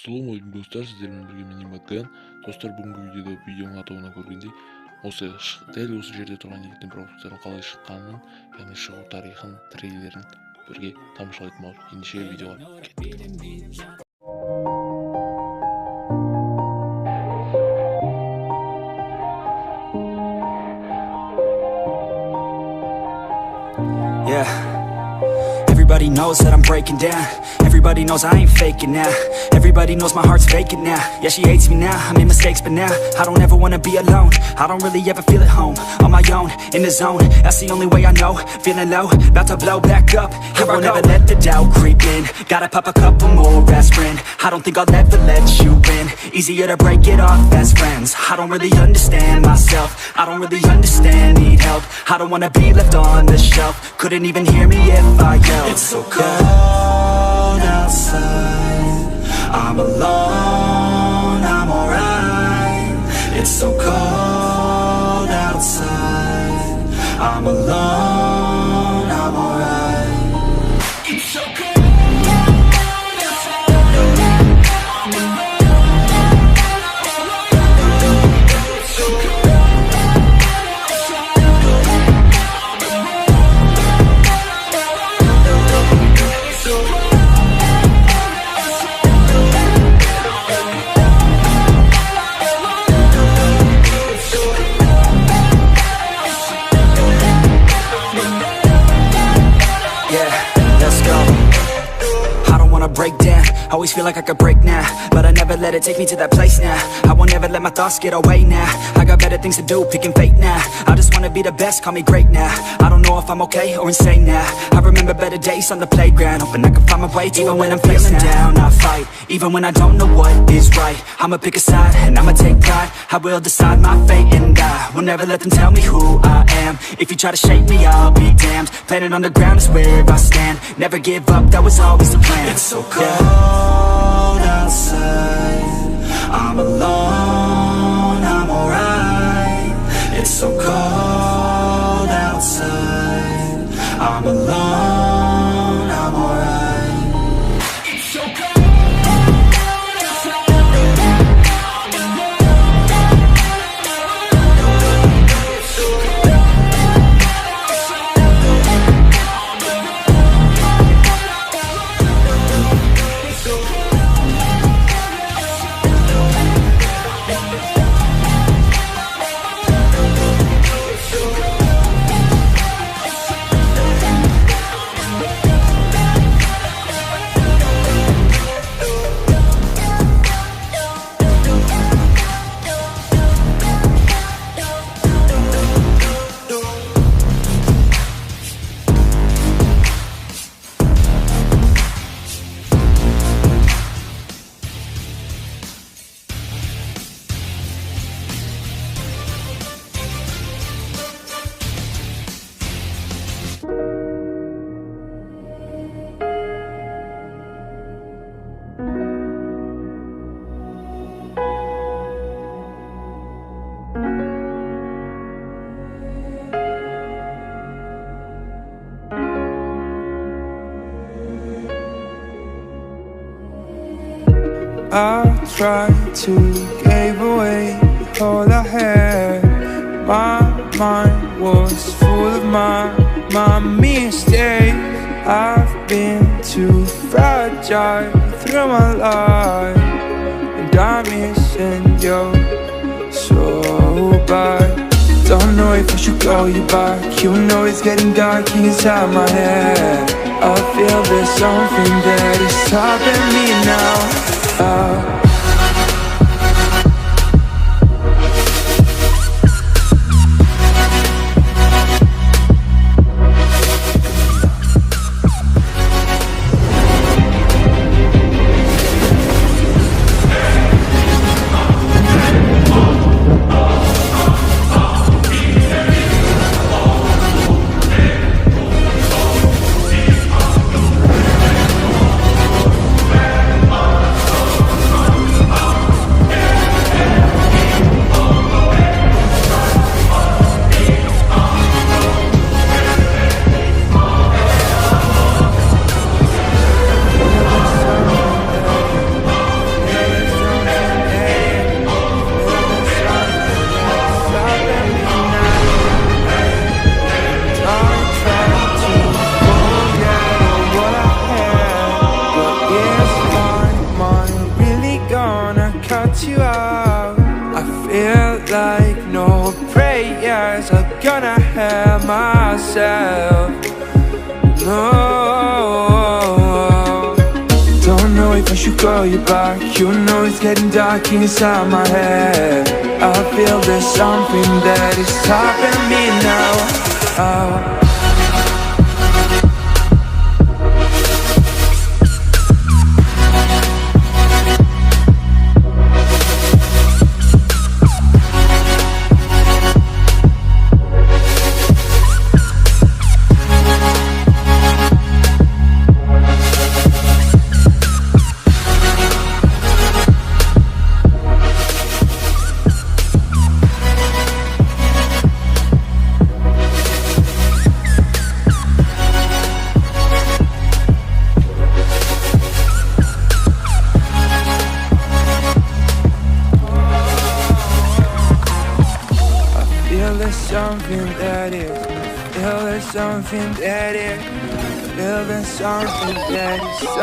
Ассалаумағалейкум достар, сіздермен бірге мен Атым. Достар, бүгінгі видеоның атауынан көргендей, дәл осы жерде тұрған ниеттен пропустардың қалай шыққанын, яғни шығу тарихын, трейлерін бірге тамашалайтын боламыз. Ендеше видеоға кеттік. Everybody knows that I'm breaking down. Everybody knows I ain't faking now. Everybody knows my heart's vacant now. Yeah, she hates me now, I made mistakes, but now I don't ever wanna be alone. I don't really ever feel at home. On my own, in the zone, that's the only way I know. Feeling low, about to blow back up. Here I won't ever let the doubt creep in. Gotta pop a couple more aspirin. I don't think I'll ever let you in. Easier to break it off best friends. I don't really understand myself. I don't really understand, need help. I don't wanna be left on the shelf. Couldn't even hear me if I yelled. It's so cold outside, I'm alone, I'm alright. It's so cold outside, I'm alone, I'm alright. It's so cold. Break down, always feel like I could break now, but I never let it take me to that place now. I won't ever let my thoughts get away now. I got better things to do, picking fate now. I just wanna be the best, call me great now. I don't know if I'm okay or insane now. I remember better days on the playground, hoping I can find my way. Even when I'm feeling down, I fight. Even when I don't know what is right, I'ma pick a side and I'ma take pride. I will decide my fate and I will never let them tell me who I am. If you try to shake me, I'll be damned. Planet on the ground is where I stand. Never give up, that was always the plan. It's so cold outside, I'm alone, I'm alright. It's so cold outside, I'm alone, I'm alright. It's so cold. I tried to give away all I had. My mind was full of my mistakes. I've been too fragile through my life, and I'm missing you so bad. Don't know if I should call you back. You know it's getting dark inside my head. I feel there's something that is stopping me now. myself. No, don't know if I should call you back. You know it's getting dark inside my head. I feel there's something that is stopping me now. Something that is, feel there's something that is, feel there's something that is.